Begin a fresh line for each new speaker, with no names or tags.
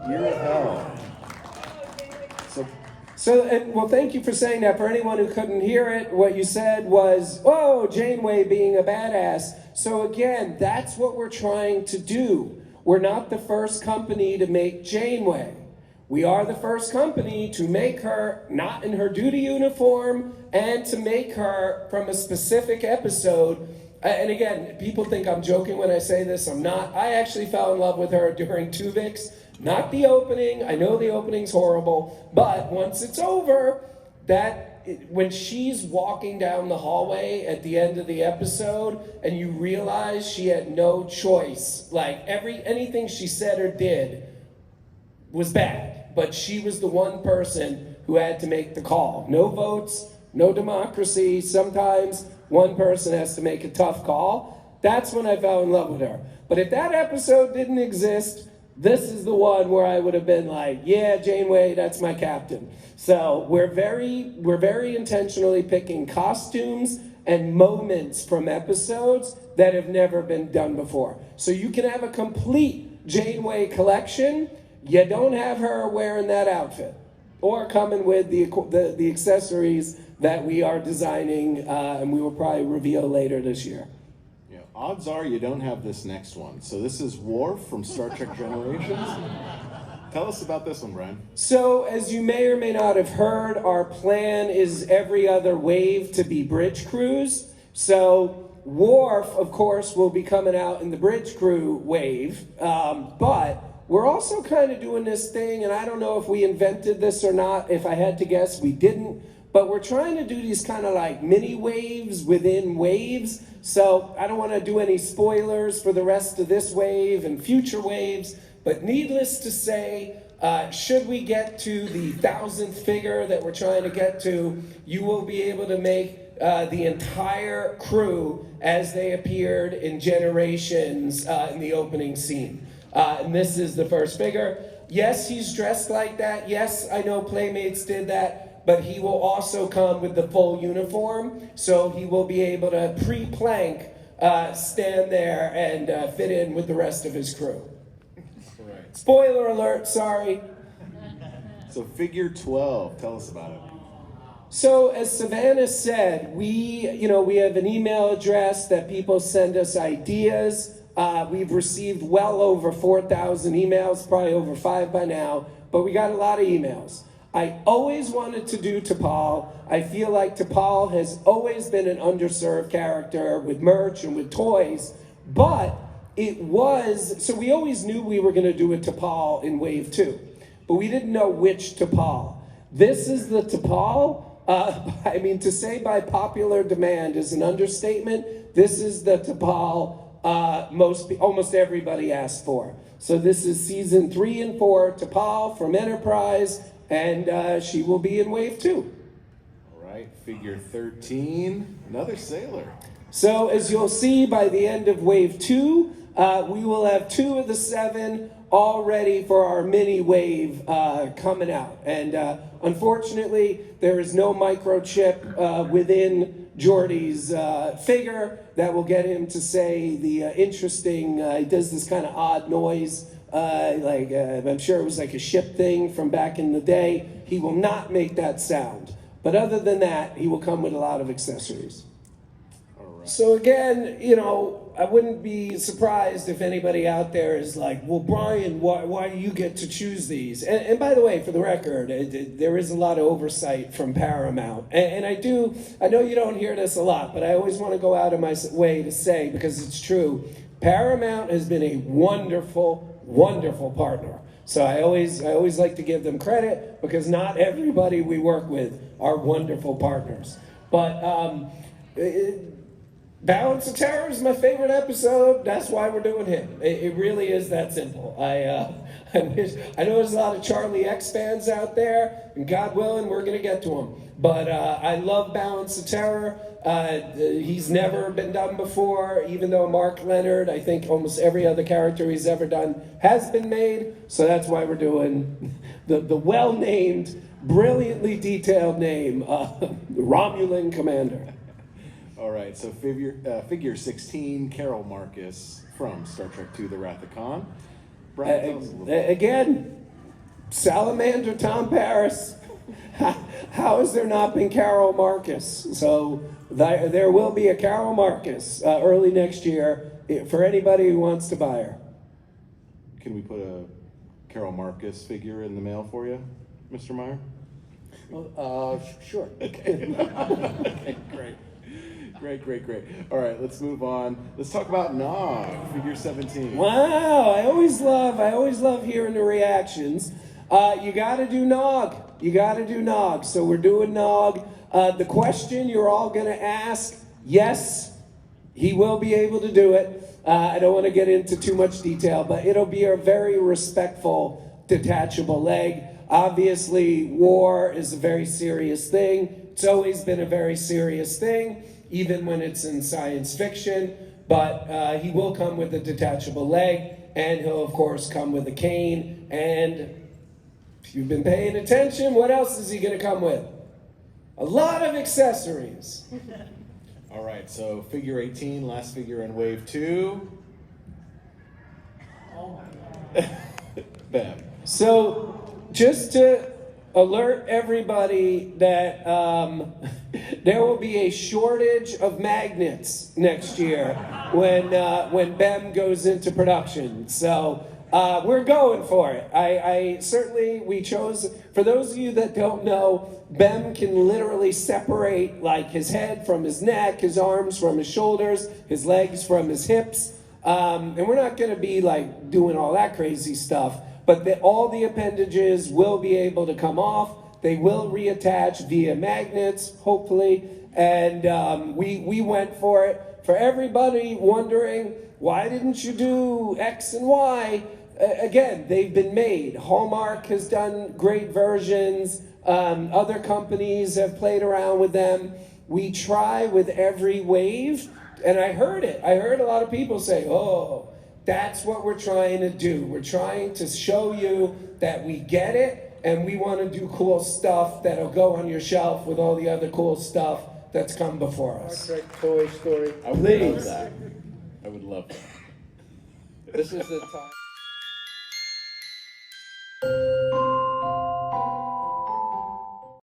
Year of Hell.
Well, thank you for saying that. For anyone who couldn't hear it, what you said was, oh, Janeway being a badass. So again, that's what we're trying to do. We're not the first company to make Janeway. We are the first company to make her not in her duty uniform and to make her from a specific episode. And again, people think I'm joking when I say this. I'm not. I actually fell in love with her during Tuvix. Not the opening. I know the opening's horrible. But once it's over, when she's walking down the hallway at the end of the episode and you realize she had no choice. Like anything she said or did was bad. But she was the one person who had to make the call. No votes, no democracy. Sometimes one person has to make a tough call. That's when I fell in love with her. But if that episode didn't exist, this is the one where I would have been like, yeah, Janeway, that's my captain. So we're very intentionally picking costumes and moments from episodes that have never been done before. So you can have a complete Janeway collection. You don't have her wearing that outfit or coming with the accessories that we are designing, and we will probably reveal later this year.
Yeah, odds are you don't have this next one. So this is Worf from Star Trek Generations. Tell us about this one, Brian.
So, as you may or may not have heard, our plan is every other wave to be bridge crews. So, Worf, of course, will be coming out in the bridge crew wave, but we're also kind of doing this thing, and I don't know if we invented this or not. If I had to guess, we didn't. But we're trying to do these kind of like mini waves within waves. So I don't want to do any spoilers for the rest of this wave and future waves. But needless to say, should we get to the 1,000th figure that we're trying to get to, you will be able to make the entire crew as they appeared in Generations in the opening scene. And this is the first figure. Yes, he's dressed like that. Yes, I know Playmates did that. But he will also come with the full uniform. So he will be able to pre-plank, stand there and fit in with the rest of his crew.
Right.
Spoiler alert, sorry.
So figure 12, tell us about it.
So as Savannah said, we have an email address that people send us ideas. We've received well over 4,000 emails, probably over 5 by now, but we got a lot of emails. I always wanted to do T'Pol. I feel like T'Pol has always been an underserved character with merch and with toys, but so we always knew we were going to do a T'Pol in Wave 2, but we didn't know which T'Pol. This is the T'Pol. To say by popular demand is an understatement. This is the T'Pol almost everybody asked for. So this is season 3 and 4, T'Pol from Enterprise, and she will be in Wave 2.
All right, figure 13, another sailor.
So as you'll see by the end of Wave 2, we will have 2 of the 7 all ready for our mini wave coming out. And unfortunately, there is no microchip within Geordi's figure that will get him to say the interesting, he does this kind of odd noise, I'm sure it was like a ship thing from back in the day. He will not make that sound. But other than that, he will come with a lot of accessories.
All right.
So again, I wouldn't be surprised if anybody out there is like, well, Brian, why do you get to choose these? And by the way, for the record, there is a lot of oversight from Paramount. And I know you don't hear this a lot, but I always want to go out of my way to say, because it's true, Paramount has been a wonderful, wonderful partner. So I always like to give them credit, because not everybody we work with are wonderful partners. But Balance of Terror is my favorite episode. That's why we're doing him. It really is that simple. I know there's a lot of Charlie X fans out there, and God willing, we're going to get to them. But I love Balance of Terror. He's never been done before, even though Mark Leonard, I think almost every other character he's ever done has been made. So that's why we're doing the well-named, brilliantly detailed name, Romulan Commander.
All right, so figure 16, Carol Marcus from Star Trek II, The Wrath of Khan. Brian, tell us a little bit.
Again, Salamander Tom Paris. How has there not been Carol Marcus? So there will be a Carol Marcus early next year for anybody who wants to buy her.
Can we put a Carol Marcus figure in the mail for you, Mr. Meyer?
Sure.
Okay, great. Great. All right, let's move on. Let's talk about Nog, figure 17.
Wow, I always love hearing the reactions. You gotta do Nog. So we're doing Nog. The question you're all gonna ask, yes, he will be able to do it. I don't want to get into too much detail, but it'll be a very respectful, detachable leg. Obviously, war is a very serious thing. It's always been a very serious thing, even when it's in science fiction. But he will come with a detachable leg, and he'll, of course, come with a cane. And if you've been paying attention, what else is he going to come with? A lot of accessories.
All right, so figure 18, last figure in wave 2.
Oh my God.
Bam.
So, just to alert everybody that there will be a shortage of magnets next year when BEM goes into production. So, we're going for it. We chose, for those of you that don't know, BEM can literally separate like his head from his neck, his arms from his shoulders, his legs from his hips. And we're not going to be like doing all that crazy stuff, but all the appendages will be able to come off. They will reattach via magnets, hopefully. And we went for it. For everybody wondering, why didn't you do X and Y? Again, they've been made. Hallmark has done great versions. Other companies have played around with them. We try with every wave, and I heard it. I heard a lot of people say, oh, that's what we're trying to do. We're trying to show you that we get it, and we want to do cool stuff that'll go on your shelf with all the other cool stuff that's come before us.
Star Trek Toy Story.
I would love that. I would love that.
This is the time.